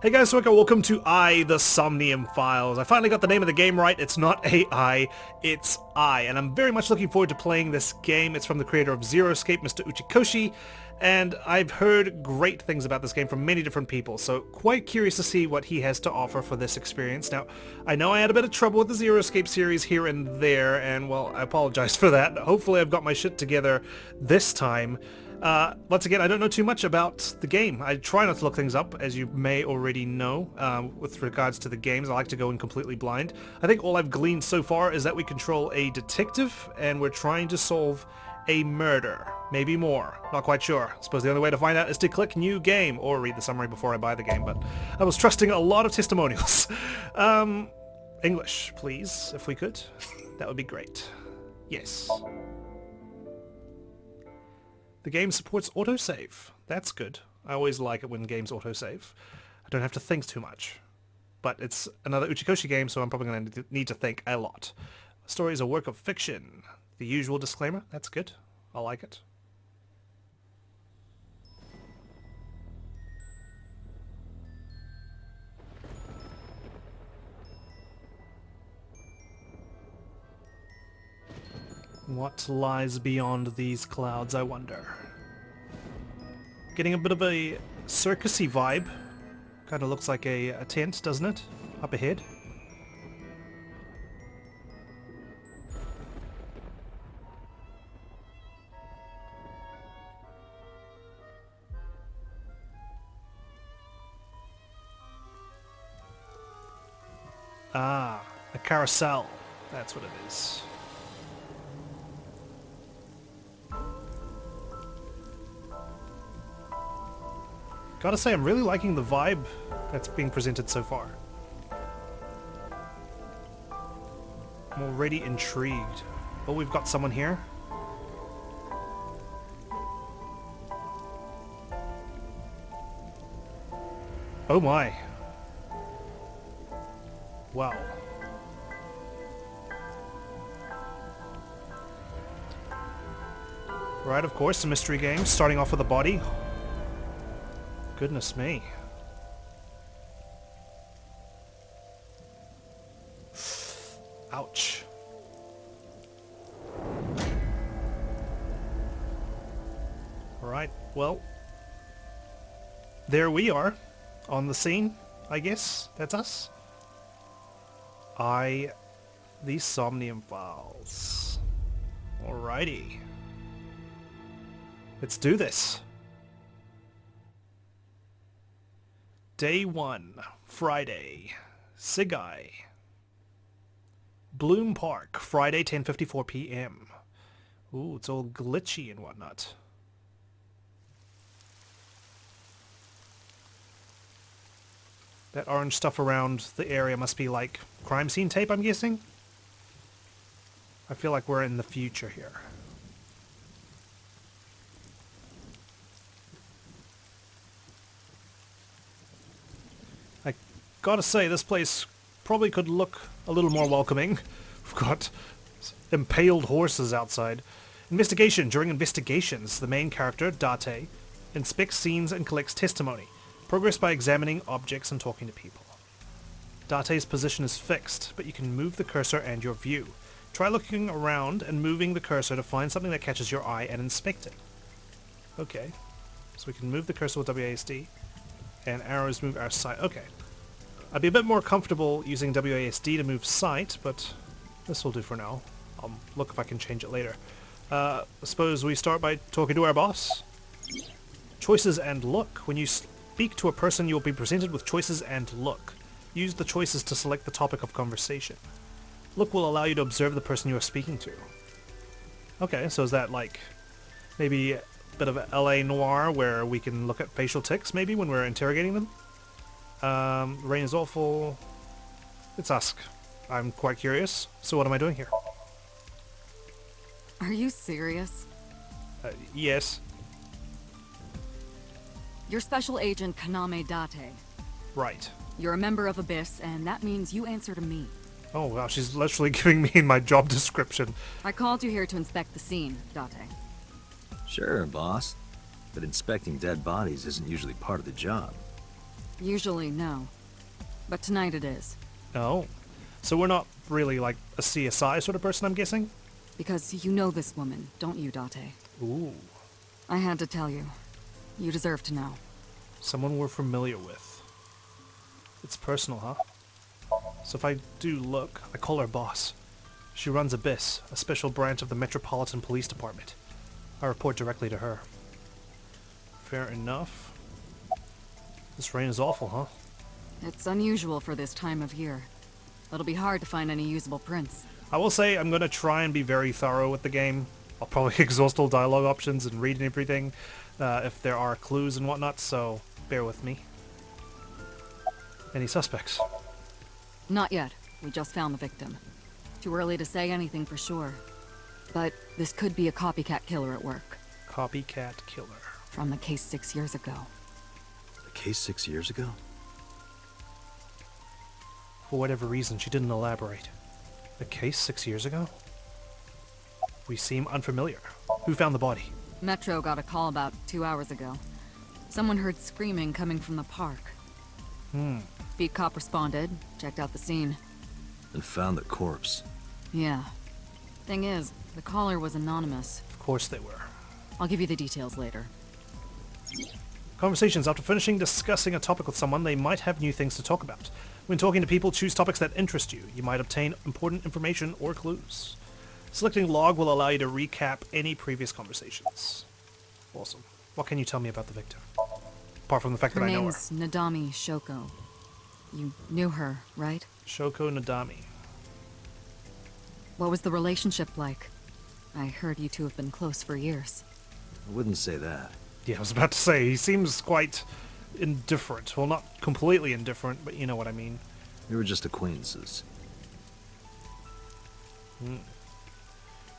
Hey guys, welcome to the Somnium Files. I finally got the name of the game right. It's not AI, it's I. And I'm very much looking forward to playing this game. It's from the creator of Zero Escape, Mr. Uchikoshi. And I've heard great things about this game from many different people. So quite curious to see what he has to offer for this experience. Now, I know I had a bit of trouble with the Zero Escape series here and there. And well, I apologize for that. Hopefully I've got my shit together this time. Once again, I don't know too much about the game. I try not to look things up, as you may already know, with regards to the games. I like to go in completely blind. I think all I've gleaned so far is that we control a detective, and we're trying to solve a murder. Maybe more. Not quite sure. I suppose the only way to find out is to click New Game, or read the summary before I buy the game, but I was trusting a lot of testimonials. English, please, if we could. That would be great. Yes. The game supports autosave. That's good. I always like it when games autosave. I don't have to think too much. But it's another Uchikoshi game, so I'm probably going to need to think a lot. The story is a work of fiction. The usual disclaimer. That's good. I like it. What lies beyond these clouds, I wonder. Getting a bit of a circusy vibe. Kind of looks like a tent, doesn't it? Up ahead. Ah, a carousel. That's what it is. Gotta say, I'm really liking the vibe that's being presented so far. I'm already intrigued. Oh, we've got someone here. Oh my. Wow. Right, of course, a mystery game, starting off with a body. Goodness me. Ouch. Alright, well, there we are on the scene, I guess. That's us. The Somnium Files. Alrighty. Let's do this. Day 1, Friday, Sigai. Bloom Park, Friday, 10:54 p.m. Ooh, it's all glitchy and whatnot. That orange stuff around the area must be like crime scene tape, I'm guessing? I feel like we're in the future here. Gotta say, this place probably could look a little more welcoming. We've got impaled horses outside. Investigation. During investigations, the main character, Date, inspects scenes and collects testimony. Progress by examining objects and talking to people. Date's position is fixed, but you can move the cursor and your view. Try looking around and moving the cursor to find something that catches your eye and inspect it. Okay. So we can move the cursor with WASD, and arrows move our sight. Okay. I'd be a bit more comfortable using WASD to move sight, but this will do for now. I'll look if I can change it later. I suppose we start by talking to our boss. Choices and look. When you speak to a person, you will be presented with choices and look. Use the choices to select the topic of conversation. Look will allow you to observe the person you are speaking to. Okay, so is that like maybe a bit of LA Noir where we can look at facial tics maybe when we're interrogating them? Rain is awful. Let's ask. I'm quite curious. So what am I doing here? Are you serious? Yes. You're Special Agent Kaname Date. Right. You're a member of ABIS, and that means you answer to me. Oh wow, she's literally giving me my job description. I called you here to inspect the scene, Date. Sure, boss. But inspecting dead bodies isn't usually part of the job. Usually, no. But tonight it is. Oh. So we're not really like a CSI sort of person, I'm guessing? Because you know this woman, don't you, Date? Ooh. I had to tell you. You deserve to know. Someone we're familiar with. It's personal, huh? So if I do look, I call her boss. She runs ABIS, a special branch of the Metropolitan Police Department. I report directly to her. Fair enough. This rain is awful, huh? It's unusual for this time of year. It'll be hard to find any usable prints. I will say I'm going to try and be very thorough with the game. I'll probably exhaust all dialogue options and read everything if there are clues and whatnot, so bear with me. Any suspects? Not yet. We just found the victim. Too early to say anything for sure. But this could be a copycat killer at work. Copycat killer. From the case 6 years ago. The case 6 years ago? For whatever reason, she didn't elaborate. The case 6 years ago? We seem unfamiliar. Who found the body? Metro got a call about 2 hours ago. Someone heard screaming coming from the park. Beat cop responded, checked out the scene. And found the corpse. Yeah. Thing is, the caller was anonymous. Of course they were. I'll give you the details later. Conversations. After finishing discussing a topic with someone, they might have new things to talk about. When talking to people, choose topics that interest you. You might obtain important information or clues. Selecting log will allow you to recap any previous conversations. Awesome. What can you tell me about the victim? Apart from the fact Her that I know her. name's Nadami Shoko. You knew her, right? Shoko Nadami. What was the relationship like? I heard you two have been close for years. I wouldn't say that. Yeah, I was about to say, he seems quite indifferent. Well, not completely indifferent, but you know what I mean. We were just acquaintances.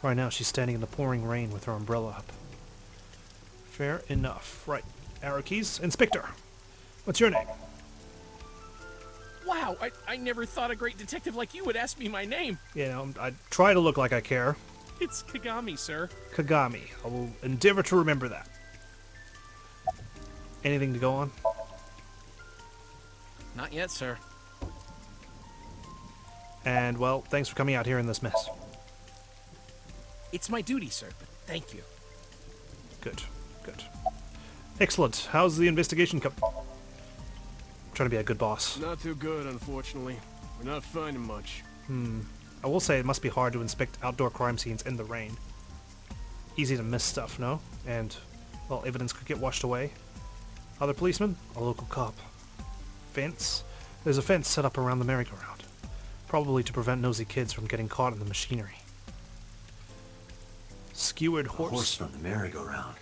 Right now, she's standing in the pouring rain with her umbrella up. Fair enough. Right. Arrow keys. Inspector. What's your name? Wow, I never thought a great detective like you would ask me my name. You know, I try to look like I care. It's Kagami, sir. Kagami. I will endeavor to remember that. Anything to go on? Not yet, sir. And, well, thanks for coming out here in this mess. It's my duty, sir, but thank you. Good. Good. Excellent. How's the investigation come? Trying to be a good boss. Not too good, unfortunately. We're not finding much. I will say it must be hard to inspect outdoor crime scenes in the rain. Easy to miss stuff, no? And, well, evidence could get washed away. Other policemen? A local cop. Fence? There's a fence set up around the merry-go-round. Probably to prevent nosy kids from getting caught in the machinery. Skewered horse. Horse from the merry-go-round.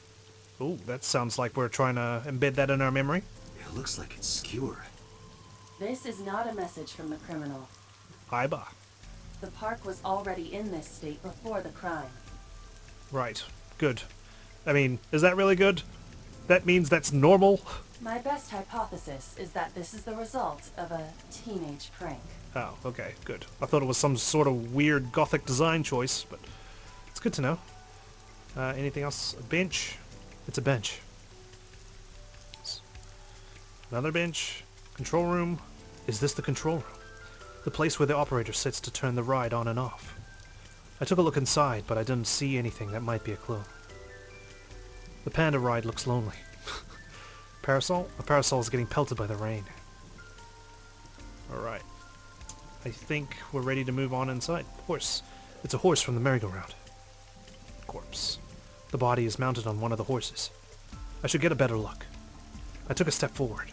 Ooh, that sounds like we're trying to embed that in our memory. It looks like it's skewered. This is not a message from the criminal. AIBA. The park was already in this state before the crime. Right. Good. I mean, is that really good? That means that's normal? My best hypothesis is that this is the result of a teenage prank. Oh, okay, good. I thought it was some sort of weird gothic design choice, but it's good to know. Anything else? A bench? It's a bench. Another bench. Control room. Is this the control room? The place where the operator sits to turn the ride on and off. I took a look inside, but I didn't see anything that might be a clue. The panda ride looks lonely. Parasol? A parasol is getting pelted by the rain. Alright. I think we're ready to move on inside. Horse. It's a horse from the merry-go-round. Corpse. The body is mounted on one of the horses. I should get a better look. I took a step forward.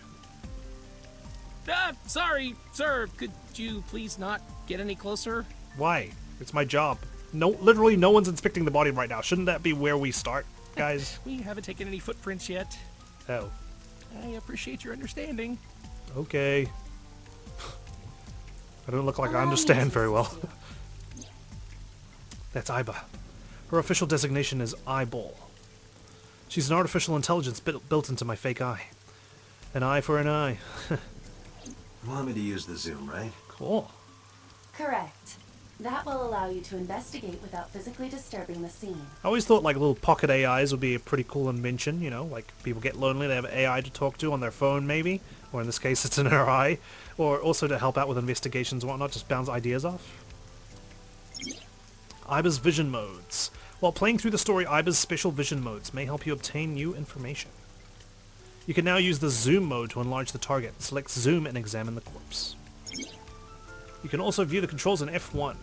Sorry, sir. Could you please not get any closer? Why? It's my job. No, literally no one's inspecting the body right now. Shouldn't that be where we start, guys? We haven't taken any footprints yet. Oh. I appreciate your understanding. Okay. I don't look like I understand very well. That's AIBA. Her official designation is eyeball. She's an artificial intelligence built into my fake eye. An eye for an eye. You want me to use the zoom, right? Cool. Correct. That will allow you to investigate without physically disturbing the scene. I always thought like little pocket AIs would be a pretty cool invention, you know, like people get lonely, they have AI to talk to on their phone maybe. or in this case it's in her eye, or also to help out with investigations and whatnot, just bounce ideas off. AIBA's vision modes. While playing through the story, AIBA's special vision modes may help you obtain new information. You can now use the zoom mode to enlarge the target. Select zoom and examine the corpse. You can also view the controls in F1.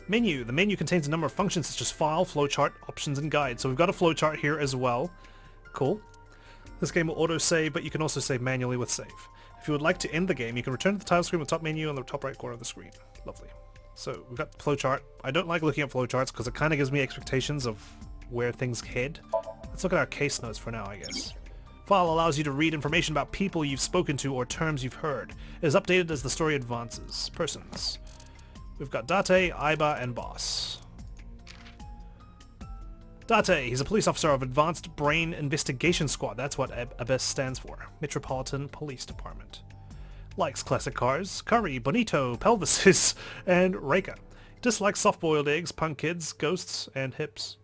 Menu. The menu contains a number of functions such as file, flowchart, options, and guide. So we've got a flowchart here as well. Cool. This game will auto-save, but you can also save manually with save. If you would like to end the game, you can return to the title screen with the top menu on the top right corner of the screen. Lovely. So we've got the flowchart. I don't like looking at flowcharts because it kind of gives me expectations of where things head. Let's look at our case notes for now, I guess. File allows you to read information about people you've spoken to or terms you've heard. It is updated as the story advances. Persons. We've got Date, AIBA, and Boss. Date, he's a police officer of Advanced Brain Investigation Squad. That's what ABIS stands for. Metropolitan Police Department. Likes classic cars, curry, bonito, pelvises, and Reika. Dislikes soft-boiled eggs, punk kids, ghosts, and hips.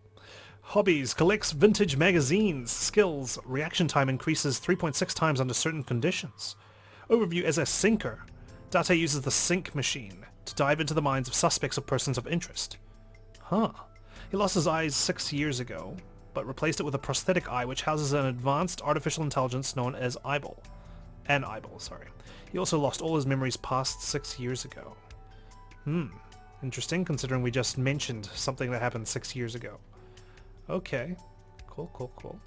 Hobbies, collects vintage magazines. Skills, reaction time increases 3.6 times under certain conditions. Overview, as a sinker. Date uses the sync machine to dive into the minds of suspects of persons of interest. Huh. He lost his eyes 6 years ago, but replaced it with a prosthetic eye which houses an advanced artificial intelligence known as AIBA. An AIBA, sorry. He also lost all his memories past 6 years ago. Interesting, considering we just mentioned something that happened 6 years ago. Okay. Cool.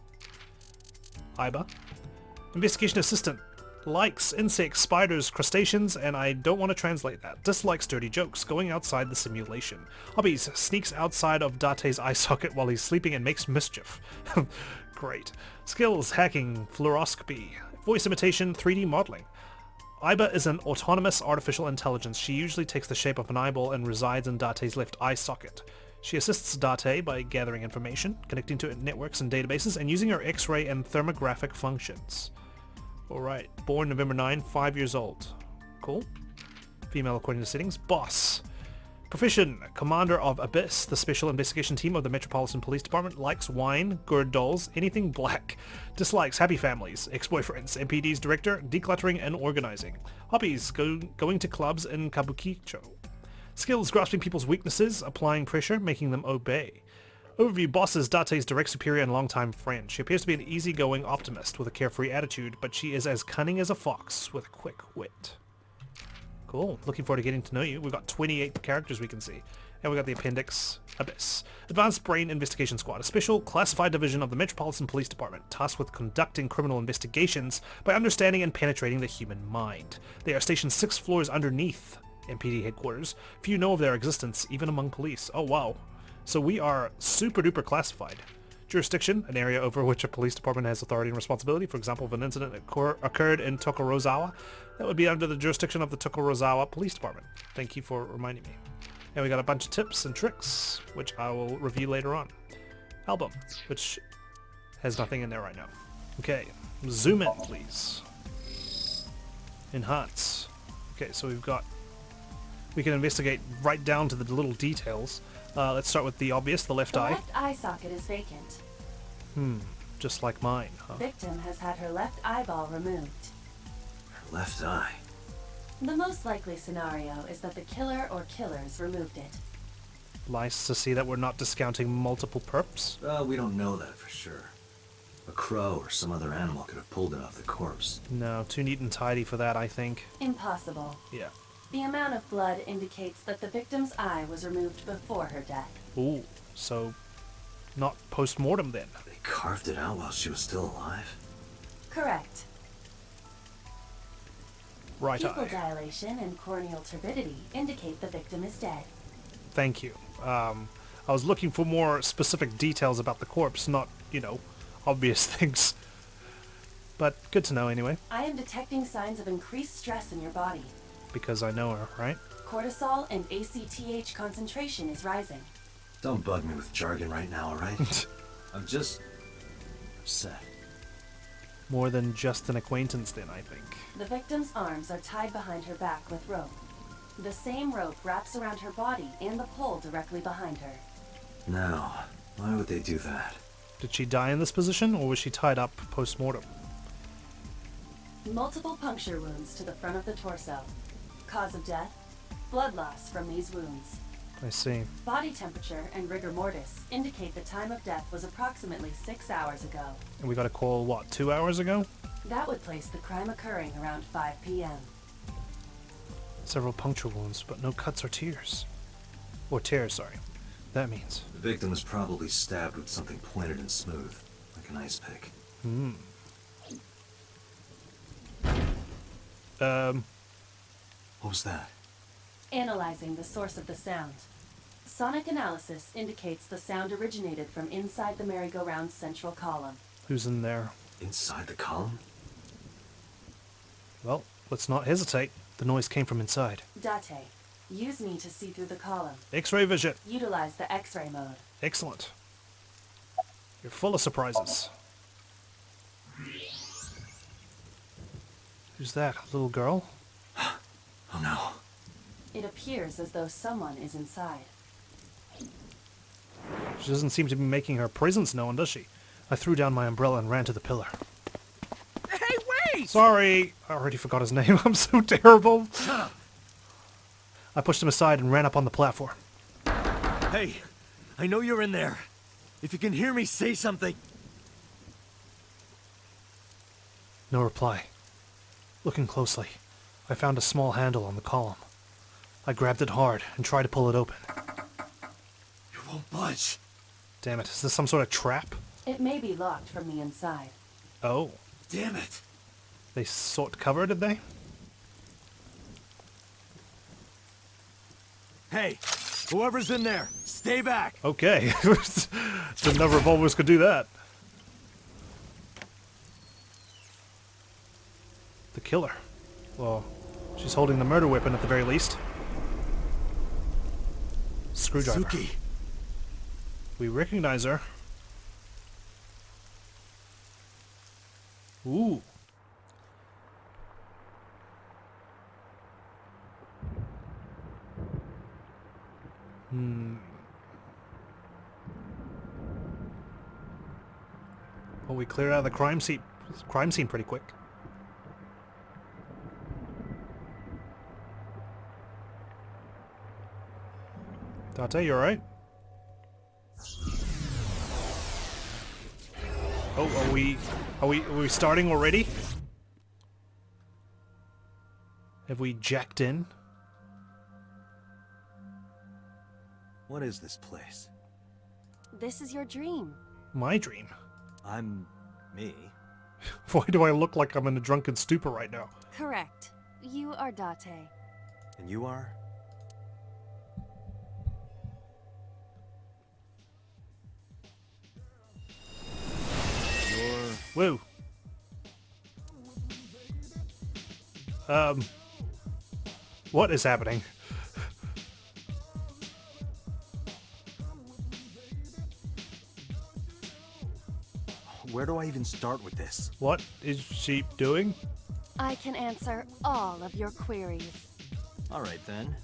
AIBA. Investigation assistant. Likes insects, spiders, crustaceans, and I don't want to translate that. Dislikes dirty jokes, going outside the simulation. Hobbies, sneaks outside of Date's eye socket while he's sleeping and makes mischief. Great. Skills, hacking, fluoroscopy, voice imitation, 3D modeling. AIBA is an autonomous artificial intelligence. She usually takes the shape of an eyeball and resides in Date's left eye socket. She assists Date by gathering information, connecting to networks and databases, and using her X-ray and thermographic functions. Alright, born November 9, 5 years old. Cool. Female according to settings. Boss. Profession, commander of ABIS, the special investigation team of the Metropolitan Police Department. Likes wine, gourd dolls, anything black. Dislikes happy families, ex-boyfriends, MPD's director, decluttering and organizing. Hobbies, going to clubs in Kabukicho. Skills, grasping people's weaknesses, applying pressure, making them obey. Overview, Boss is Date's direct superior and longtime friend. She appears to be an easygoing optimist with a carefree attitude, but she is as cunning as a fox with a quick wit. Cool. Looking forward to getting to know you. We've got 28 characters we can see. And we've got the appendix, ABIS. Advanced Brain Investigation Squad, a special classified division of the Metropolitan Police Department, tasked with conducting criminal investigations by understanding and penetrating the human mind. They are stationed 6 floors underneath MPD headquarters. Few know of their existence, even among police. Oh wow. So we are super duper classified. Jurisdiction, an area over which a police department has authority and responsibility. For example, if an incident occurred in Tokorozawa, that would be under the jurisdiction of the Tokorozawa Police Department. Thank you for reminding me. And we got a bunch of tips and tricks, which I will review later on. Album, which has nothing in there right now. Okay, zoom in, please. Enhance. Okay, so we can investigate right down to the little details. Let's start with the obvious, the left eye. The left eye socket is vacant. Just like mine, huh? Victim has had her left eyeball removed. Her left eye. The most likely scenario is that the killer or killers removed it. Nice to see that we're not discounting multiple perps. We don't know that for sure. A crow or some other animal could have pulled it off the corpse. No, too neat and tidy for that, I think. Impossible. Yeah. The amount of blood indicates that the victim's eye was removed before her death. Ooh, so not post-mortem then. They carved it out while she was still alive? Correct. Right Pupil eye. dilation and corneal turbidity indicate the victim is dead. Thank you. I was looking for more specific details about the corpse, not, obvious things. But good to know anyway. I am detecting signs of increased stress in your body. Because I know her, right? Cortisol and ACTH concentration is rising. Don't bug me with jargon right now, alright? I'm just upset. More than just an acquaintance then, I think. The victim's arms are tied behind her back with rope. The same rope wraps around her body and the pole directly behind her. Now, why would they do that? Did she die in this position, or was she tied up post-mortem? Multiple puncture wounds to the front of the torso. Cause of death? Blood loss from these wounds. I see. Body temperature and rigor mortis indicate the time of death was approximately 6 hours ago. And we got a call, what, 2 hours ago? That would place the crime occurring around 5 p.m. Several puncture wounds, but no cuts or tears. Or tears, sorry. That means. The victim was probably stabbed with something pointed and smooth, like an ice pick. What was that? Analyzing the source of the sound. Sonic analysis indicates the sound originated from inside the merry-go-round's central column. Who's in there? Inside the column? Well, let's not hesitate. The noise came from inside. Date, use me to see through the column. X-ray vision. Utilize the X-ray mode. Excellent. You're full of surprises. Who's that? A little girl? Oh no. It appears as though someone is inside. She doesn't seem to be making her presence known, does she? I threw down my umbrella and ran to the pillar. Hey, wait! Sorry! I already forgot his name. I'm so terrible. I pushed him aside and ran up on the platform. Hey, I know you're in there. If you can hear me, say something. No reply. Looking closely, I found a small handle on the column. I grabbed it hard and tried to pull it open. You won't budge. Damn it, is this some sort of trap? It may be locked from the inside. Oh. Damn it. They sought cover, did they? Hey, whoever's in there, stay back. Okay. Didn't know revolvers could do that. The killer. Well, she's holding the murder weapon at the very least. Screwdriver. Suki. We recognize her. Ooh. Well, we cleared out of the crime scene pretty quick. Date, you alright? Oh, are we starting already? Have we jacked in? What is this place? This is your dream. My dream. I'm me. Why do I look like I'm in a drunken stupor right now? Correct. You are Date. And you are? Woo. What is happening? Where do I even start with this? What is she doing? I can answer all of your queries. All right then.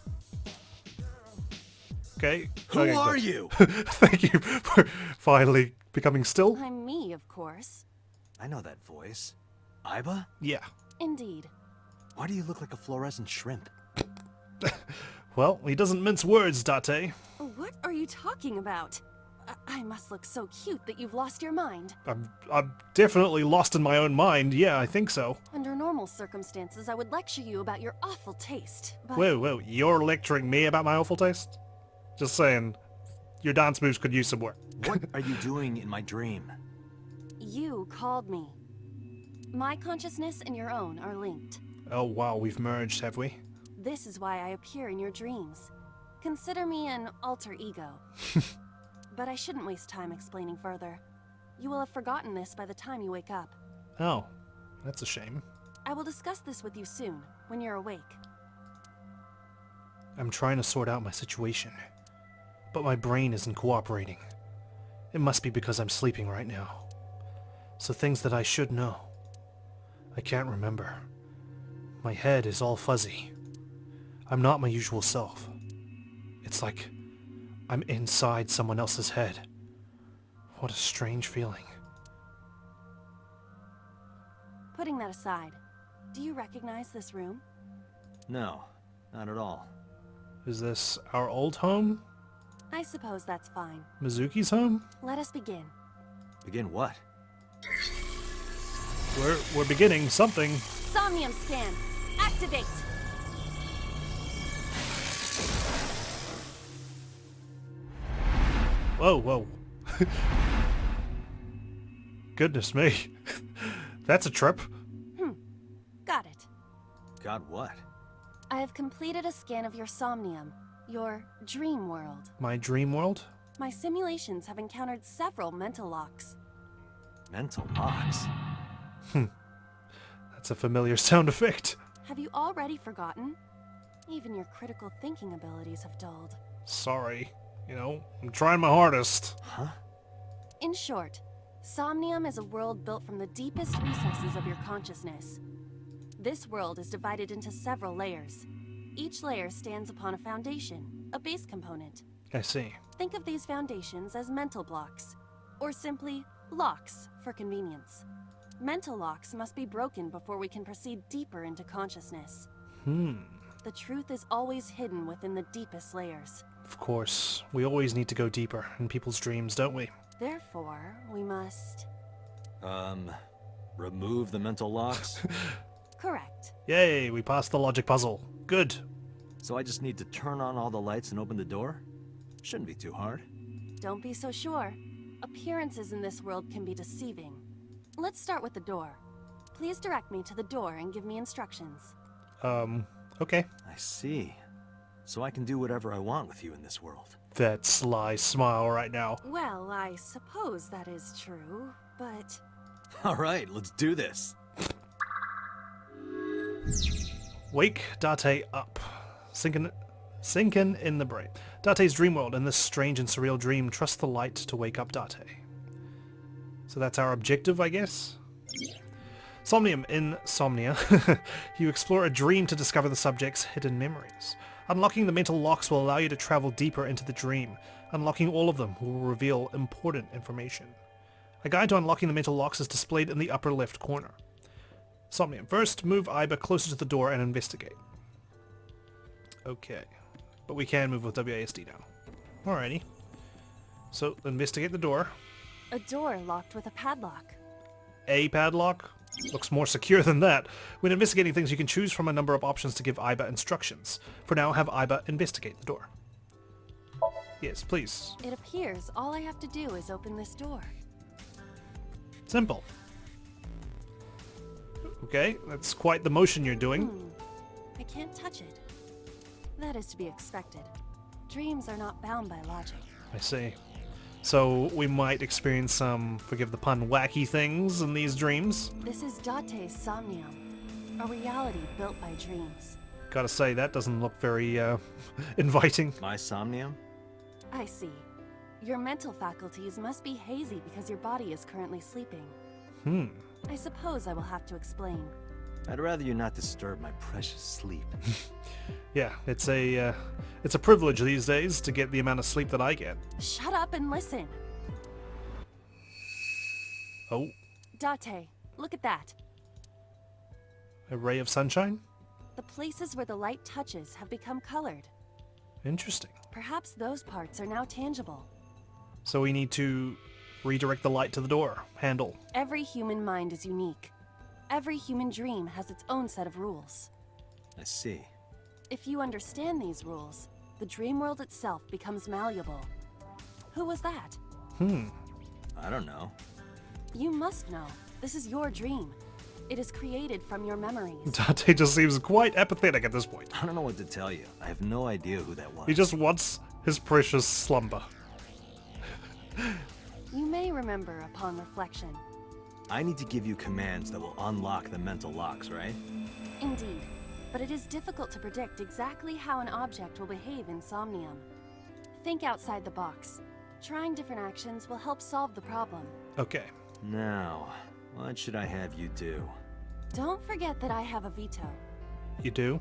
Okay. Who Okay, are good. you? Thank you for finally becoming still. I'm me, of course. I know that voice. AIBA? Yeah. Indeed. Why do you look like a fluorescent shrimp? Well, he doesn't mince words, Date. What are you talking about? I must look so cute that you've lost your mind. I'm definitely lost in my own mind. Yeah, I think so. Under normal circumstances, I would lecture you about your awful taste, but... Whoa, you're lecturing me about my awful taste? Just saying, your dance moves could use some work. What are you doing in my dream? You called me. My consciousness and your own are linked. Oh wow, we've merged, have we? This is why I appear in your dreams. Consider me an alter ego. But I shouldn't waste time explaining further. You will have forgotten this by the time you wake up. Oh, that's a shame. I will discuss this with you soon, when you're awake. I'm trying to sort out my situation, but my brain isn't cooperating. It must be because I'm sleeping right now. So things that I should know, I can't remember. My head is all fuzzy. I'm not my usual self. It's like I'm inside someone else's head. What a strange feeling. Putting that aside, Do you recognize this room? No, not at all. Is this our old home? I suppose that's fine. Mizuki's home? Let us begin. Begin what? We're beginning something. Somnium scan. Activate. Whoa, whoa. Goodness me. That's a trip. Got it. God, what? I have completed a scan of your somnium, your dream world. My dream world? My simulations have encountered several mental locks. Mental locks? That's a familiar sound effect. Have you already forgotten? Even your critical thinking abilities have dulled. Sorry. You know, I'm trying my hardest. Huh? In short, Somnium is a world built from the deepest recesses of your consciousness. This world is divided into several layers. Each layer stands upon a foundation, a base component. I see. Think of these foundations as mental blocks, or simply locks for convenience. Mental locks must be broken before we can proceed deeper into consciousness. The truth is always hidden within the deepest layers. Of course. We always need to go deeper in people's dreams, don't we? Therefore, we must... Remove the mental locks? Correct. Yay, we passed the logic puzzle. Good. So I just need to turn on all the lights and open the door? Shouldn't be too hard. Don't be so sure. Appearances in this world can be deceiving. Let's start with the door. Please direct me to the door and give me instructions. Okay. I see. So I can do whatever I want with you in this world. That sly smile right now. Well, I suppose that is true, but... Alright, let's do this. Wake Date up. Sinking in the brain. Date's dream world. In this strange and surreal dream, trust the light to wake up Date. So that's our objective, I guess? Somnium. In Somnia, you explore a dream to discover the subject's hidden memories. Unlocking the mental locks will allow you to travel deeper into the dream. Unlocking all of them will reveal important information. A guide to unlocking the mental locks is displayed in the upper left corner. Somnium. First, move AIBA closer to the door and investigate. Okay. But we can move with WASD now. Alrighty. So, investigate the door. A door locked with a padlock. A padlock? Looks more secure than that. When investigating things, you can choose from a number of options to give AIBA instructions. For now, have AIBA investigate the door. Yes, please. It appears all I have to do is open this door. Simple. Okay, that's quite the motion you're doing. I can't touch it. That is to be expected. Dreams are not bound by logic. I see. So we might experience some, forgive the pun, wacky things in these dreams. This is Date's Somnium, a reality built by dreams. Gotta say, that doesn't look very, inviting. My somnium? I see. Your mental faculties must be hazy because your body is currently sleeping. I suppose I will have to explain. I'd rather you not disturb my precious sleep. Yeah, it's a privilege these days to get the amount of sleep that I get. Shut up and listen. Oh, Date, look at that. a ray of sunshine? The places where the light touches have become colored. Interesting. Perhaps those parts are now tangible. So we need to redirect the light to the door handle. Every human mind is unique. Every human dream has its own set of rules. I see. If you understand these rules, the dream world itself becomes malleable. Who was that? I don't know. You must know. This is your dream. It is created from your memories. Date just seems quite apathetic at this point. I don't know what to tell you. I have no idea who that was. He just wants his precious slumber. You may remember upon reflection. I need to give you commands that will unlock the mental locks, right? Indeed, but it is difficult to predict exactly how an object will behave in Somnium. Think outside the box. Trying different actions will help solve the problem. Okay. Now, what should I have you do? Don't forget that I have a veto. You do?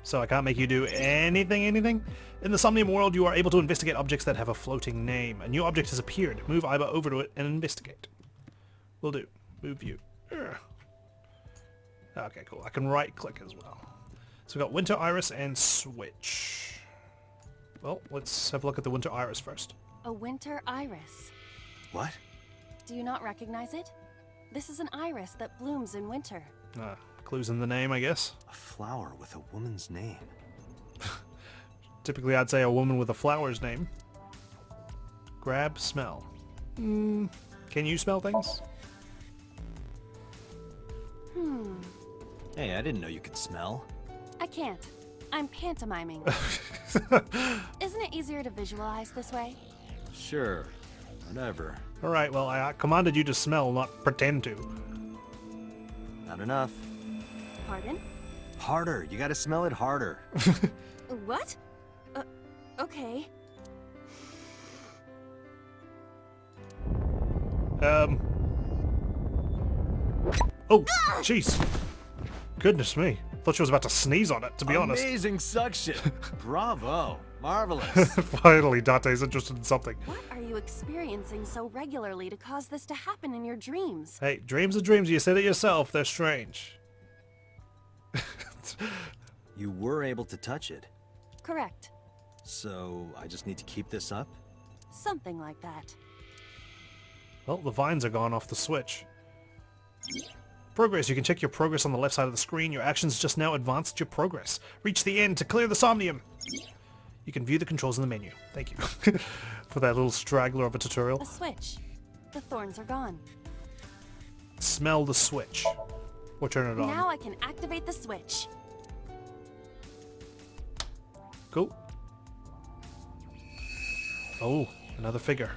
So I can't make you do anything? In the Somnium world, you are able to investigate objects that have a floating name. A new object has appeared. Move AIBA over to it and investigate. Will do. Move you. Okay, cool. I can right-click as well. So we've got Winter Iris and Switch. Well, let's have a look at the Winter Iris first. A winter iris. What? Do you not recognize it? This is an iris that blooms in winter. Clues in the name, I guess. A flower with a woman's name. Typically, I'd say a woman with a flower's name. Grab, smell. Can you smell things? Hey, I didn't know you could smell. I can't. I'm pantomiming. Isn't it easier to visualize this way? Sure. Whatever. Alright, well, I commanded you to smell, not pretend to. Not enough. Pardon? Harder. You gotta smell it harder. What? Okay. Oh, jeez. Goodness me. Thought she was about to sneeze on it, to be honest. Amazing suction. Bravo. Marvelous. Finally, Date's interested in something. What are you experiencing so regularly to cause this to happen in your dreams? Hey, dreams are dreams. You said it yourself. They're strange. You were able to touch it. Correct. So, I just need to keep this up? Something like that. Well, the vines are gone off the Switch. Progress. You can check your progress on the left side of the screen. Your actions just now advanced your progress. Reach the end to clear the Somnium. You can view the controls in the menu. Thank you for that little straggler of a tutorial. A switch. The thorns are gone. Smell the switch. Or turn it on. Now I can activate the switch. Cool. Oh, another figure.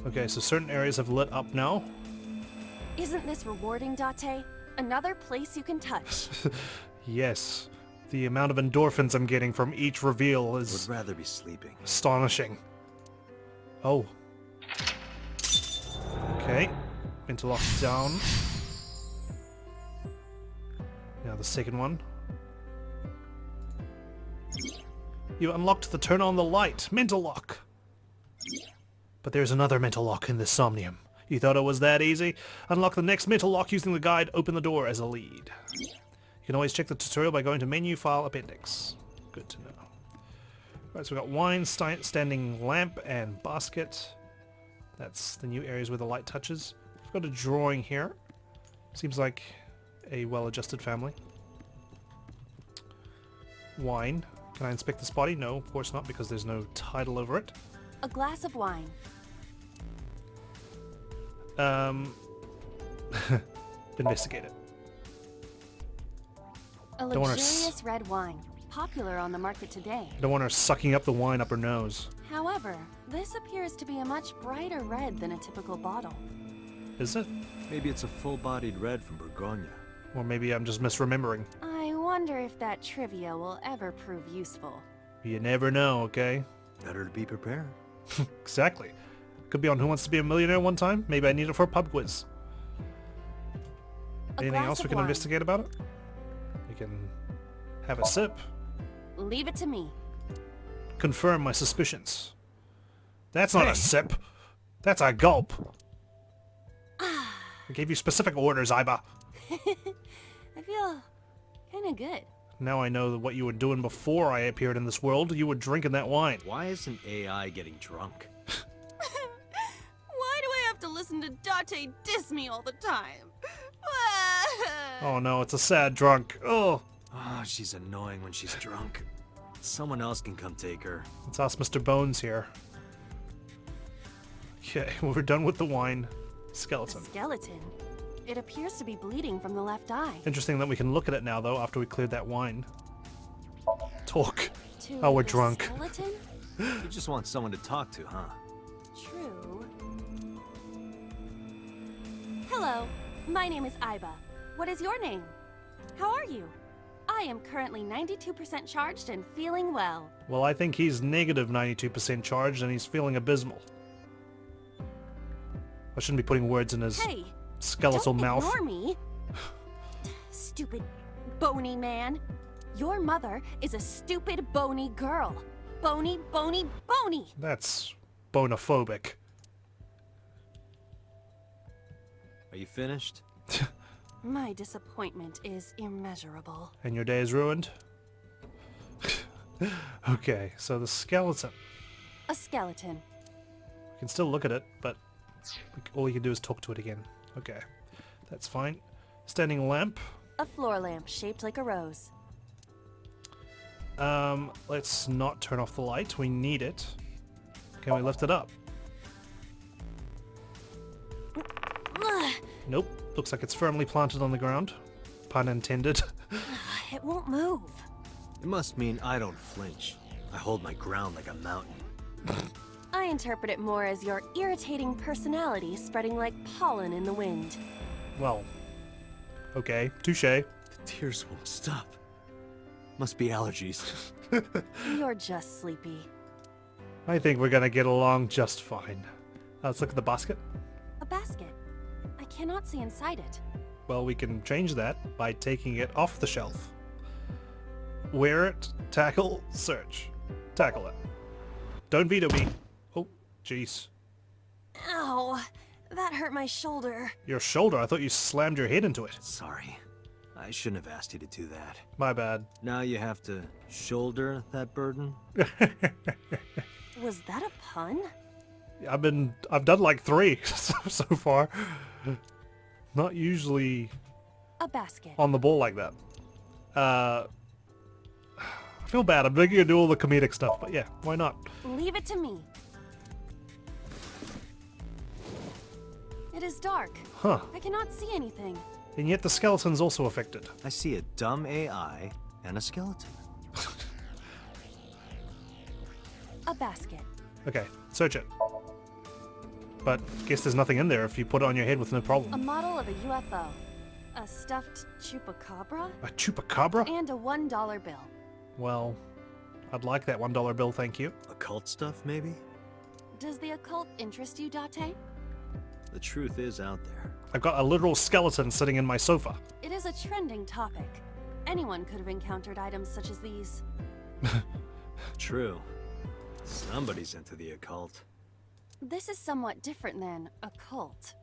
Okay, so certain areas have lit up now. Isn't this rewarding, Date? Another place you can touch. Yes. The amount of endorphins I'm getting from each reveal Would is rather be sleeping. astonishing. Oh. Okay. Interlock down. Now the second one. You unlocked the turn on the light. Mental lock. But there's another mental lock in this Somnium. You thought it was that easy? Unlock the next mental lock using the guide Open the Door as a lead. You can always check the tutorial by going to Menu, File, Appendix. Good to know. Alright, so we've got wine, standing lamp, and basket. That's the new areas where the light touches. We've got a drawing here. Seems like a well-adjusted family. Wine. Can I inspect this body? No, of course not, because there's no title over it. A glass of wine. Investigate it. A Don't wanna luxurious red wine. Popular on the market today. I don't want her sucking up the wine up her nose. However, this appears to be a much brighter red than a typical bottle. Is it? Maybe it's a full-bodied red from Bourgogne. Or maybe I'm just misremembering. I wonder if that trivia will ever prove useful. You never know, okay? Better to be prepared. Exactly. Could be on Who Wants to Be a Millionaire one time. Maybe I need it for a pub quiz. A Anything glass else we of can wine. investigate about it? We can have a sip. Leave it to me. Confirm my suspicions. That's not a sip. That's a gulp. I gave you specific orders, AIBA. I feel kinda good. Now I know what you were doing before I appeared in this world. You were drinking that wine. Why isn't AI getting drunk? Why do I have to listen to Date diss me all the time? Oh no, it's a sad drunk. Oh, Oh, she's annoying when she's drunk. Someone else can come take her. let's ask Mr. Bones here. Okay, well, we're done with the wine. A Skeleton. skeleton. It appears to be bleeding from the left eye. Interesting that we can look at it now, though, after we cleared that wine. Talk. To Oh, we're the drunk. Skeleton? You just want someone to talk to, huh? True. Hello, my name is AIBA. What is your name? How are you? I am currently 92% charged and feeling well. Well, I think he's negative 92% charged and he's feeling abysmal. I shouldn't be putting words in his Hey, skeletal don't mouth. ignore me. Stupid, bony man. Your mother is a stupid, bony girl. Bony, bony, bony. That's bonophobic. Are you finished? My disappointment is immeasurable. And your day is ruined? Okay, so the skeleton. A skeleton. We can still look at it, but all you can do is talk to it again. Okay, that's fine. Standing lamp. A floor lamp shaped like a rose. Let's not turn off the light. We need it. Can we lift it up? Ugh, Nope. Looks like it's firmly planted on the ground. Pun intended. it won't move. It must mean I don't flinch. I hold my ground like a mountain. I interpret it more as your irritating personality spreading like pollen in the wind. Well, okay. Touche. The tears won't stop. Must be allergies. You're just sleepy. I think we're gonna get along just fine. Let's look at the basket. A basket. I cannot see inside it. Well, we can change that by taking it off the shelf. Wear it, tackle, search. Tackle it. Don't veto me. Oh, jeez. Ow, that hurt my shoulder. Your shoulder? I thought you slammed your head into it. Sorry. I shouldn't have asked you to do that. My bad. Now you have to shoulder that burden? Was that a pun? I've done like 3 so far. Not usually A basket. on the ball like that. I feel bad. I'm making you do all the comedic stuff, but yeah, why not? Leave it to me. It is dark. Huh. I cannot see anything. And yet the skeleton's also affected. I see a dumb AI and a skeleton. A basket. Okay, search it. But guess there's nothing in there if you put it on your head with no A problem. model of a UFO. A stuffed chupacabra. A chupacabra? And a $1 bill. Well, I'd like that $1 bill, thank you. Occult stuff, maybe? Does the occult interest you, Date? The truth is out there. I've got a literal skeleton sitting in my sofa. It is a trending topic. Anyone could have encountered items such as these. True. Somebody's into the occult. This is somewhat different than a cult.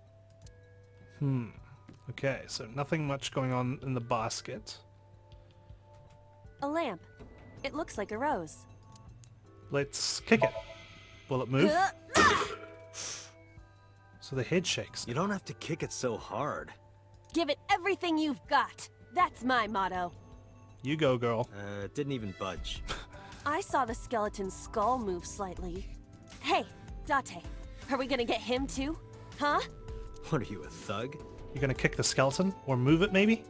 Okay, so nothing much going on in the basket. A lamp. It looks like a rose. Let's kick it. Will it move? So the head shakes. You don't have to kick it so hard. Give it everything you've got. That's my motto. You go, girl. It didn't even budge. I saw the skeleton's skull move slightly. Hey, Date, are we gonna get him too? Huh? What are you, a thug? You gonna kick the skeleton? Or move it, maybe?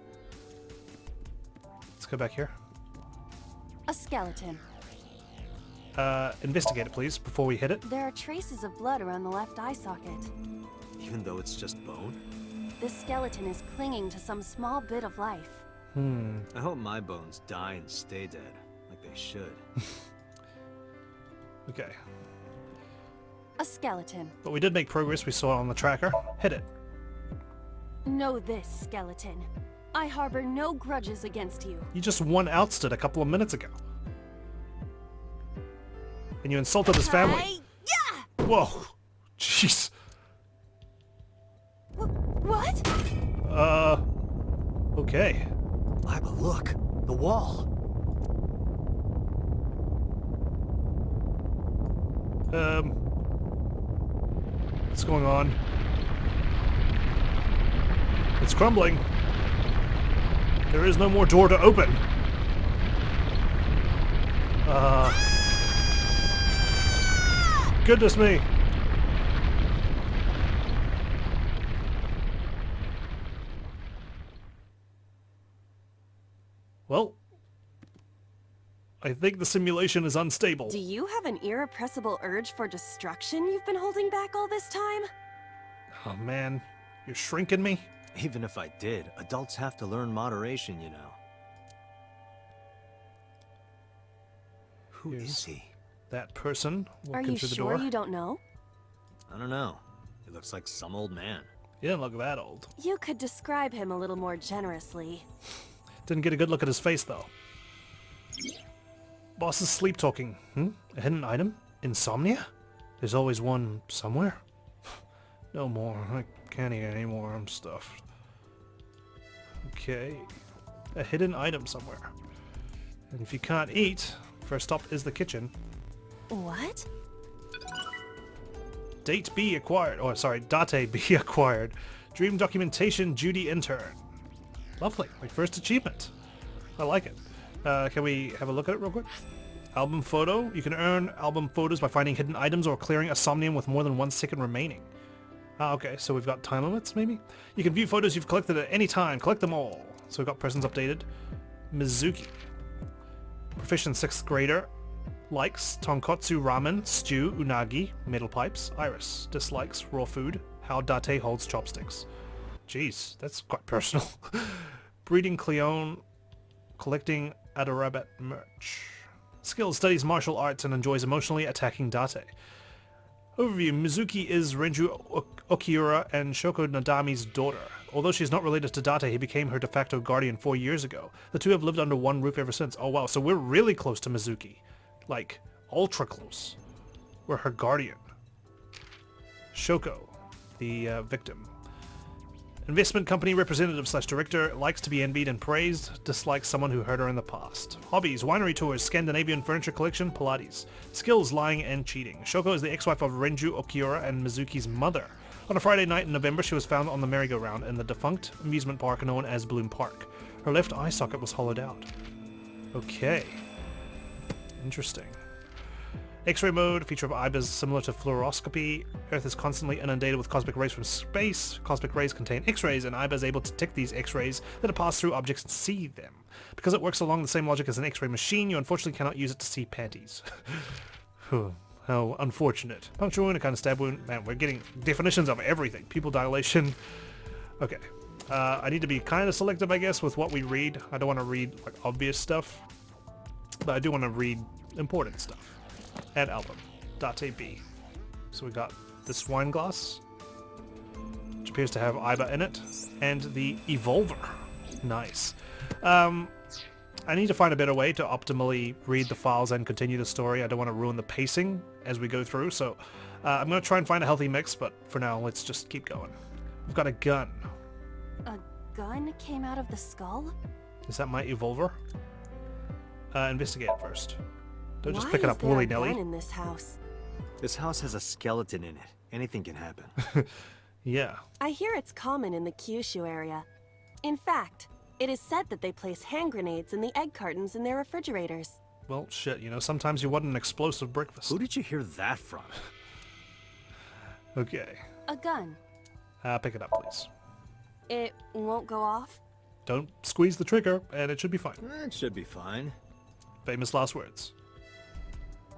Let's go back here. A skeleton. Investigate it, please, before we hit it. There are traces of blood around the left eye socket. Even though it's just bone? This skeleton is clinging to some small bit of life. I hope my bones die and stay dead, like they should. Okay. A skeleton. But we did make progress, we saw it on the tracker. Hit it. Know this, skeleton. I harbor no grudges against you. You just one-outsed it a couple of minutes ago. And you insulted his family. Yeah! Whoa. Jeez. What? Okay. AIBA, look! The wall! What's going on? It's crumbling. There is no more door to open. Goodness me. Well, I think the simulation is unstable. Do you have an irrepressible urge for destruction you've been holding back all this time? Oh man, you're shrinking me? Even if I did, adults have to learn moderation, you know. Who is he? That person Are walking you through the sure door. you don't know? I don't know. He looks like some old man. He didn't look that old. You could describe him a little more generously. Didn't get a good look at his face though. Boss is sleep talking. A hidden item? Insomnia? There's always one somewhere. No more. I Can't eat any more. I'm stuffed. Okay. A hidden item somewhere. And if you can't eat, first stop is the kitchen. What? Date B acquired. Oh, sorry, Date B acquired. Dream documentation duty intern. Lovely. My first achievement. I like it. Can we have a look at it real quick? Album photo. You can earn album photos by finding hidden items or clearing a Somnium with more than 1 second remaining. Okay, so we've got time limits, maybe? You can view photos you've collected at any time. Collect them all. So we've got persons updated. Mizuki. Proficient 6th grader. Likes tonkotsu ramen, stew, unagi, metal pipes. Iris. Dislikes raw food. How Date holds chopsticks. Jeez, that's quite personal. Breeding Cleone. Collecting Adarabat merch. Skills, studies martial arts and enjoys emotionally attacking Date. Overview, Mizuki is Renju Okiura and Shoko Nadami's daughter. Although she's not related to Date, he became her de facto guardian 4 years ago. The two have lived under one roof ever since. Oh wow, so we're really close to Mizuki. Like, ultra close. We're her guardian. Shoko, the victim. Investment company representative / director, likes to be envied and praised, dislikes someone who hurt her in the past. Hobbies, winery tours, Scandinavian furniture collection, Pilates. Skills, lying and cheating. Shoko is the ex-wife of Renju Okiura and Mizuki's mother. On a Friday night in November, she was found on the merry-go-round in the defunct amusement park known as Bloom Park. Her left eye socket was hollowed out. Okay. Interesting. X-ray mode, feature of AIBA similar to fluoroscopy. Earth is constantly inundated with cosmic rays from space. Cosmic rays contain X-rays, and AIBA is able to detect these X-rays that are passed through objects and see them. Because it works along the same logic as an X-ray machine, you unfortunately cannot use it to see panties. How unfortunate. Puncture wound, a kind of stab wound. Man, we're getting definitions of everything. Pupil dilation. Okay. I need to be kind of selective, I guess, with what we read. I don't want to read like obvious stuff, but I do want to read important stuff. Add album. Date B. So we got this wine glass, which appears to have AIBA in it, and the Evolver. Nice. I need to find a better way to optimally read the files and continue the story. I don't want to ruin the pacing as we go through, so I'm going to try and find a healthy mix, but for now, let's just keep going. We've got a gun. A gun came out of the skull? Is that my Evolver? Investigate first. Don't just Why pick it is up there a willy-nilly. gun in this house? This house has a skeleton in it. Anything can happen. Yeah. I hear it's common in the Kyushu area. In fact, it is said that they place hand grenades in the egg cartons in their refrigerators. Well, shit, you know, sometimes you want an explosive breakfast. Who did you hear that from? Okay. A gun. Pick it up, please. It won't go off? Don't squeeze the trigger, and it should be fine. It should be fine. Famous last words.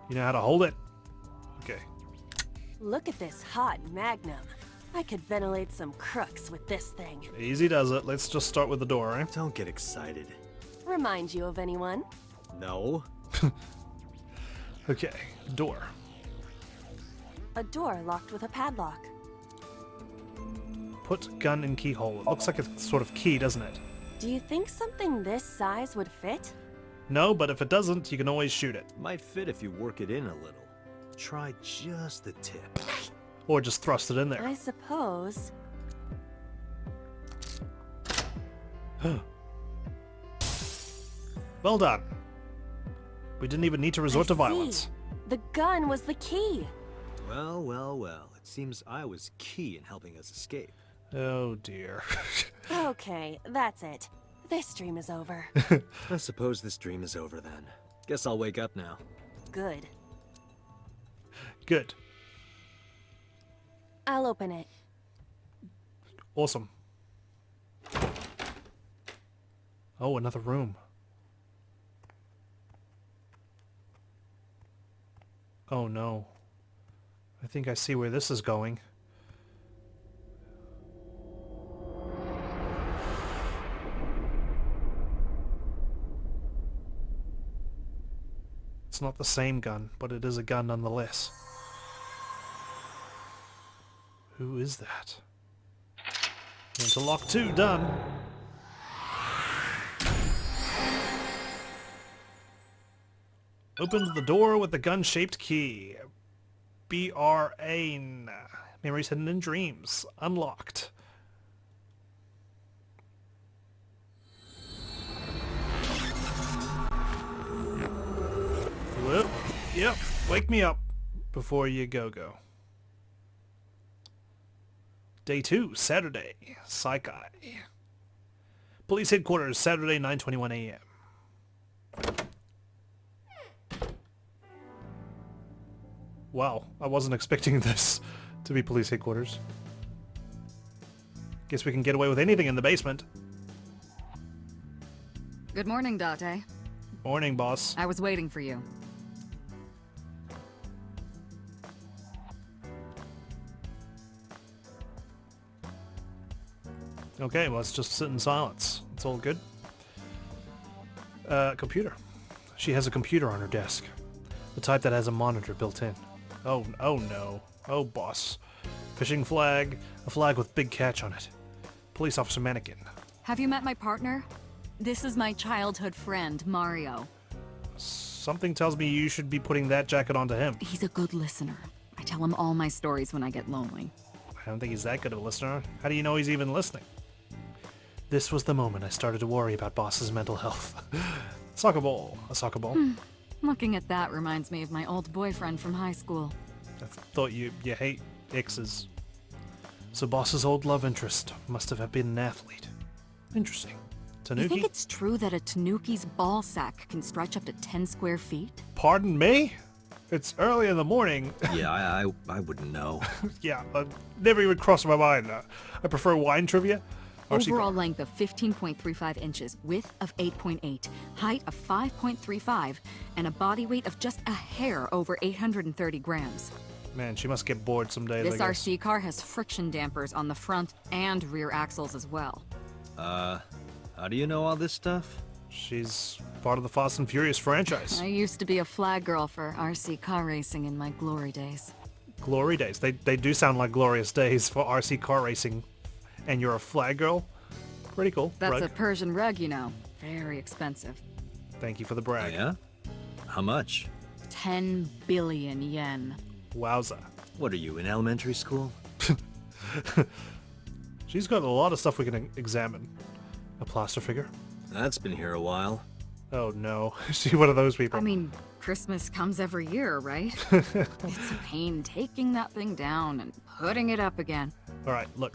You know how to hold it? Okay. Look at this hot magnum. I could ventilate some crooks with this thing. Easy does it. Let's just start with the door, eh? Don't get excited. Remind you of anyone? No. Okay. Door. A door locked with a padlock. Put gun in keyhole. It looks like a sort of key, doesn't it? Do you think something this size would fit? No, but if it doesn't, you can always shoot it. Might fit if you work it in a little. Try just the tip. Or just thrust it in there. I suppose. Well done. We didn't even need to resort to I see. violence. The gun was the key. Well, well, well. It seems I was key in helping us escape. Oh dear. Okay, that's it. This dream is over. I suppose this dream is over then. Guess I'll wake up now. Good. Good. I'll open it. Awesome. Oh, another room. Oh no. I think I see where this is going. It's not the same gun, but it is a gun nonetheless. Who is that? Interlock 2, done. Opened the door with the gun-shaped key. BRA. Memories hidden in dreams. Unlocked. Whoop. Yep. Wake me up before you go. Day 2, Saturday. Saikai. Police headquarters, Saturday, 9:21 a.m. Wow, I wasn't expecting this to be police headquarters. Guess we can get away with anything in the basement. Good morning, Date. Morning, boss. I was waiting for you. Okay, well, let's just sit in silence. It's all good. Computer. She has a computer on her desk. The type that has a monitor built in. Oh no. Oh, boss. Fishing flag. A flag with big catch on it. Police officer mannequin. Have you met my partner? This is my childhood friend, Mario. Something tells me you should be putting that jacket onto him. He's a good listener. I tell him all my stories when I get lonely. I don't think he's that good of a listener. How do you know he's even listening? This was the moment I started to worry about boss's mental health. Soccer ball. A soccer ball. Looking at that reminds me of my old boyfriend from high school. I thought you hate exes. So boss's old love interest must have been an athlete. Interesting. You think Tanuki? it's true that a tanuki's ball sack can stretch up to 10 square feet? Pardon me? It's early in the morning. Yeah, I wouldn't know. Yeah, never even crossed my mind. I prefer wine trivia. Overall length of 15.35 inches, width of 8.8, height of 5.35, and a body weight of just a hair over 830 grams. Man, she must get bored some days, This I guess. RC car has friction dampers on the front and rear axles as well. How do you know all this stuff? She's part of the Fast and Furious franchise. I used to be a flag girl for RC car racing in my glory days. Glory days. They do sound like glorious days for RC car racing. And you're a flag girl? Pretty cool. That's Brag. a Persian rug, you know. Very expensive. Thank you for the Oh, brag. yeah? How much? 10 billion yen. Wowza. What are you, in elementary school? She's got a lot of stuff we can examine. A plaster figure. That's been here a while. Oh no. Is she one of those people? I mean, Christmas comes every year, right? It's a pain taking that thing down and putting it up again. Alright, look.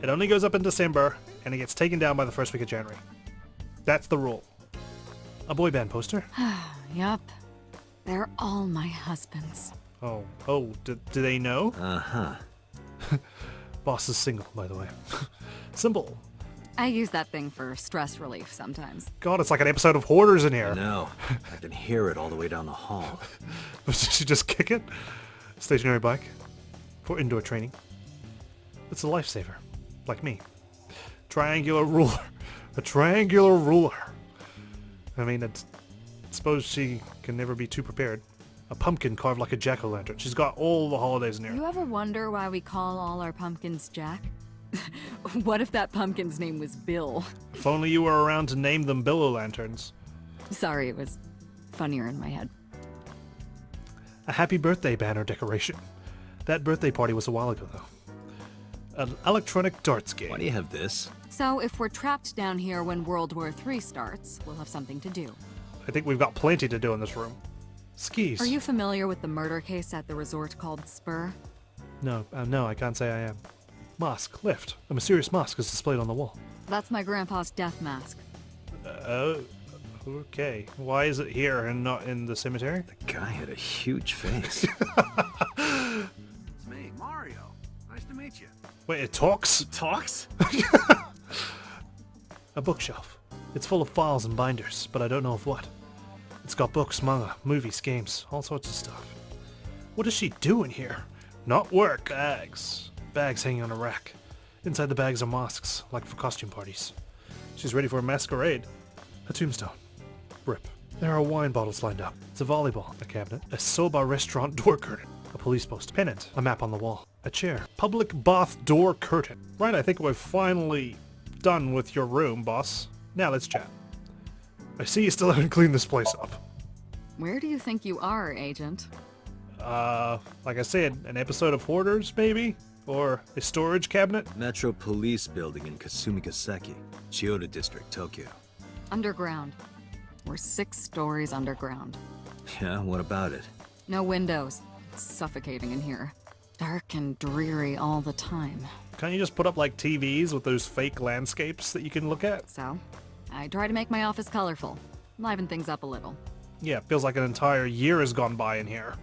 It only goes up in December, and it gets taken down by the first week of January. That's the rule. A boy band poster? Yup. They're all my husbands. Oh, do they know? Uh-huh. Boss is single, by the way. Symbol. I use that thing for stress relief sometimes. God, it's like an episode of Hoarders in I here. know. I can hear it all the way down the hall. Did she just kick it? Stationary bike. For indoor training. It's a lifesaver. Like me. Triangular ruler. A triangular ruler. I mean, I suppose she can never be too prepared. A pumpkin carved like a jack-o'-lantern. She's got all the holidays in here. You ever wonder why we call all our pumpkins Jack? What if that pumpkin's name was Bill? If only you were around to name them Billow-lanterns. Sorry, it was funnier in my head. A happy birthday banner decoration. That birthday party was a while ago, though. An electronic darts game. Why do you have this? So if we're trapped down here when World War III starts, we'll have something to do. I think we've got plenty to do in this room. Skis. Are you familiar with the murder case at the resort called Spur? No, I can't say I am. Mask, lift. A mysterious mask is displayed on the wall. That's my grandpa's death mask. Okay. Why is it here and not in the cemetery? The guy had a huge face. It's me, Mario. Nice to meet you. Wait, it talks? Talks? A bookshelf. It's full of files and binders, but I don't know of what. It's got books, manga, movies, games, all sorts of stuff. What does she do in here? Not work. Bags. Bags hanging on a rack. Inside the bags are masks, like for costume parties. She's ready for a masquerade. A tombstone. Rip. There are wine bottles lined up. It's a volleyball, a cabinet, a soba restaurant door curtain, a police post, pennant, a map on the wall, a chair, public bath door curtain. Right, I think we're finally done with your room, boss. Now let's chat. I see you still haven't cleaned this place up. Where do you think you are, Agent? Like I said, an episode of Hoarders, maybe? Or a storage cabinet? Metro Police Building in Kasumigaseki, Chiyoda District, Tokyo. Underground. We're 6 stories underground. Yeah, what about it? No windows. It's suffocating in here. Dark and dreary all the time. Can't you just put up like TVs with those fake landscapes that you can look at? So, I try to make my office colorful. Liven things up a little. Yeah, it feels like an entire year has gone by in here.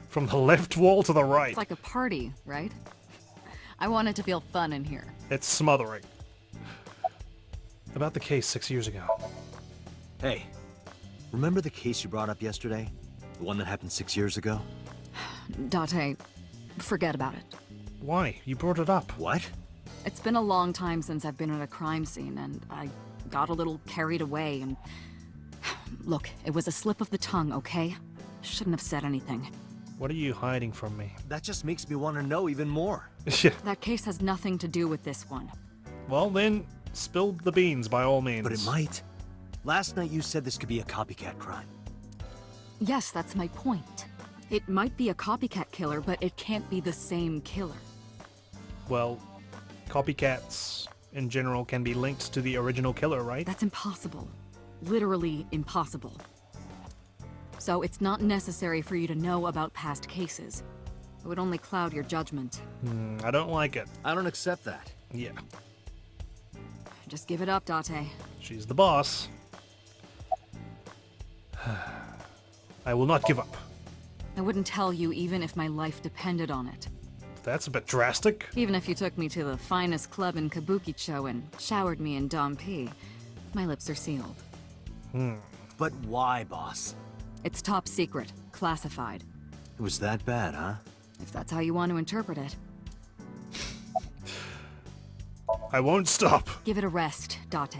From the left wall to the right. It's like a party, right? I want it to feel fun in here. It's smothering. About the case 6 years ago. Hey, remember the case you brought up yesterday? The one that happened 6 years ago? Date, forget about it. Why? You brought it up. What? It's been a long time since I've been at a crime scene, and I got a little carried away, and... Look, it was a slip of the tongue, okay? Shouldn't have said anything. What are you hiding from me? That just makes me want to know even more. Yeah. That case has nothing to do with this one. Well then, spill the beans by all means. But it might. Last night you said this could be a copycat crime. Yes, that's my point. It might be a copycat killer, but it can't be the same killer. Well, copycats in general can be linked to the original killer, right? That's impossible. Literally impossible. So it's not necessary for you to know about past cases. It would only cloud your judgment. I don't like it. I don't accept that. Yeah. Just give it up, Date. She's the boss. I will not give up. I wouldn't tell you even if my life depended on it. That's a bit drastic. Even if you took me to the finest club in Kabukicho and showered me in Dompi, my lips are sealed. But why, boss? It's top secret, classified, It was that bad, huh? if that's how you want to interpret it. I won't stop. Give it a rest, Date.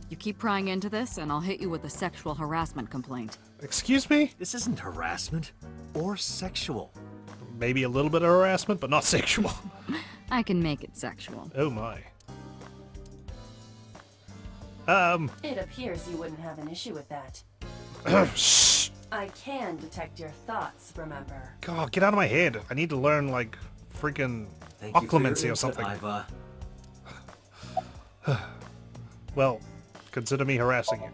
You keep prying into this, and I'll hit you with a sexual harassment complaint. Excuse me? This isn't harassment or sexual. Maybe a little bit of harassment, but not sexual. I can make it sexual. Oh my. It appears you wouldn't have an issue with that. Shh. I can detect your thoughts, remember? God, get out of my head. I need to learn, like, freaking Thank you for your occlumency or input, something. AIBA. Well, consider me harassing you.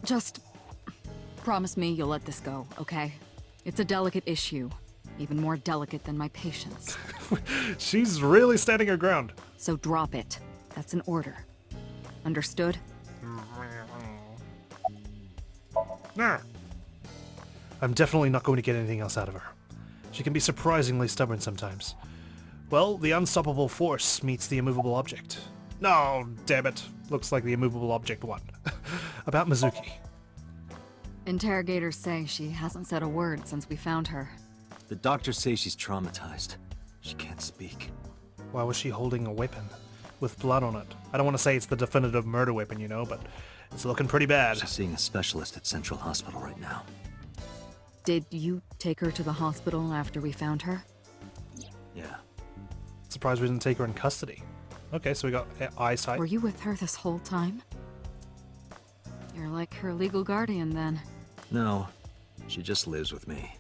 Just promise me you'll let this go, okay? It's a delicate issue. Even more delicate than my patience. She's really standing her ground. So drop it. That's an order. Understood? Nah. I'm definitely not going to get anything else out of her. She can be surprisingly stubborn sometimes. Well, the unstoppable force meets the immovable object. No, damn it. Looks like the immovable object won. About Mizuki. Interrogators say she hasn't said a word since we found her. The doctors say she's traumatized. She can't speak. Why was she holding a weapon with blood on it? I don't want to say it's the definitive murder weapon, you know, but it's looking pretty bad. She's seeing a specialist at Central Hospital right now. Did you take her to the hospital after we found her? Yeah. Surprised we didn't take her in custody. Okay, so we got eyesight. Were you with her this whole time? You're like her legal guardian then. No, she just lives with me.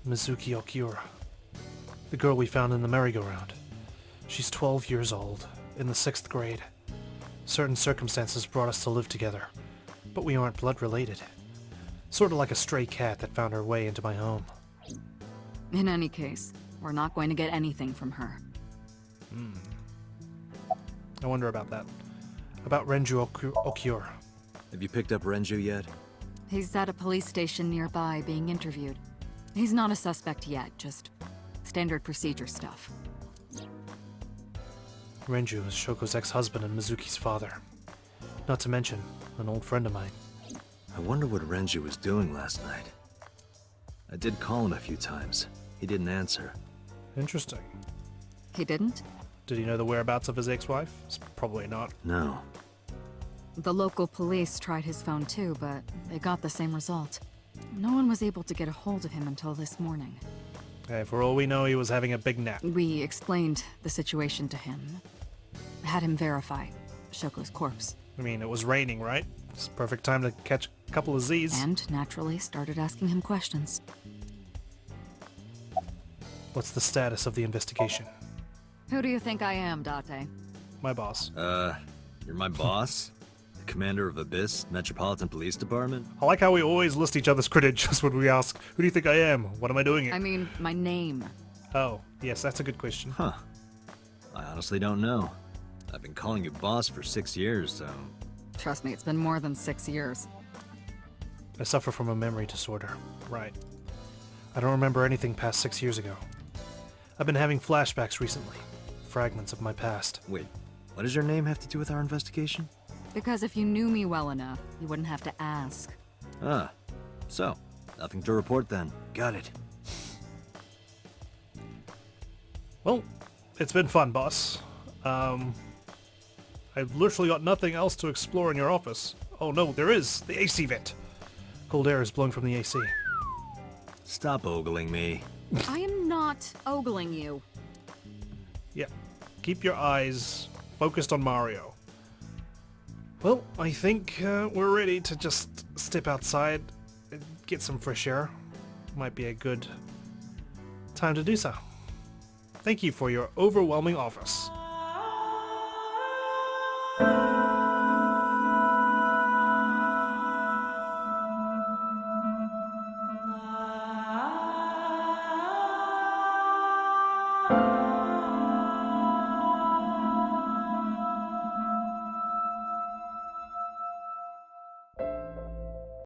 Mizuki Okiura. The girl we found in the merry-go-round. She's 12 years old, in the 6th grade. Certain circumstances brought us to live together, but we aren't blood-related. Sort of like a stray cat that found her way into my home. In any case, we're not going to get anything from her. I wonder about that. About Renju Okiura. Have you picked up Renju yet? He's at a police station nearby being interviewed. He's not a suspect yet, just standard procedure stuff. Renju is Shoko's ex-husband and Mizuki's father. Not to mention, an old friend of mine. I wonder what Renju was doing last night. I did call him a few times. He didn't answer. Interesting. He didn't? Did he know the whereabouts of his ex-wife? Probably not. No. The local police tried his phone too, but they got the same result. No one was able to get a hold of him until this morning. Hey, for all we know, he was having a big nap. We explained the situation to him. Had him verify Shoko's corpse. I mean, it was raining, right? It's perfect time to catch a couple of Z's. And naturally started asking him questions. What's the status of the investigation? Who do you think I am, Date? My boss. You're my boss? The commander of ABIS, Metropolitan Police Department? I like how we always list each other's credentials when we ask, who do you think I am? What am I doing here? I mean, my name. Oh, yes, that's a good question. Huh. I honestly don't know. I've been calling you boss for 6 years, so... Trust me, it's been more than 6 years. I suffer from a memory disorder. Right. I don't remember anything past 6 years ago. I've been having flashbacks recently. Fragments of my past. Wait, what does your name have to do with our investigation? Because if you knew me well enough, you wouldn't have to ask. Ah, so, nothing to report then. Got it. Well, it's been fun, boss. I've literally got nothing else to explore in your office. Oh no, there is! The AC vent! Cold air is blowing from the AC. Stop ogling me. I am not ogling you. Yeah. Keep your eyes focused on Mario. Well, I think we're ready to just step outside and get some fresh air. Might be a good time to do so. Thank you for your overwhelming offers.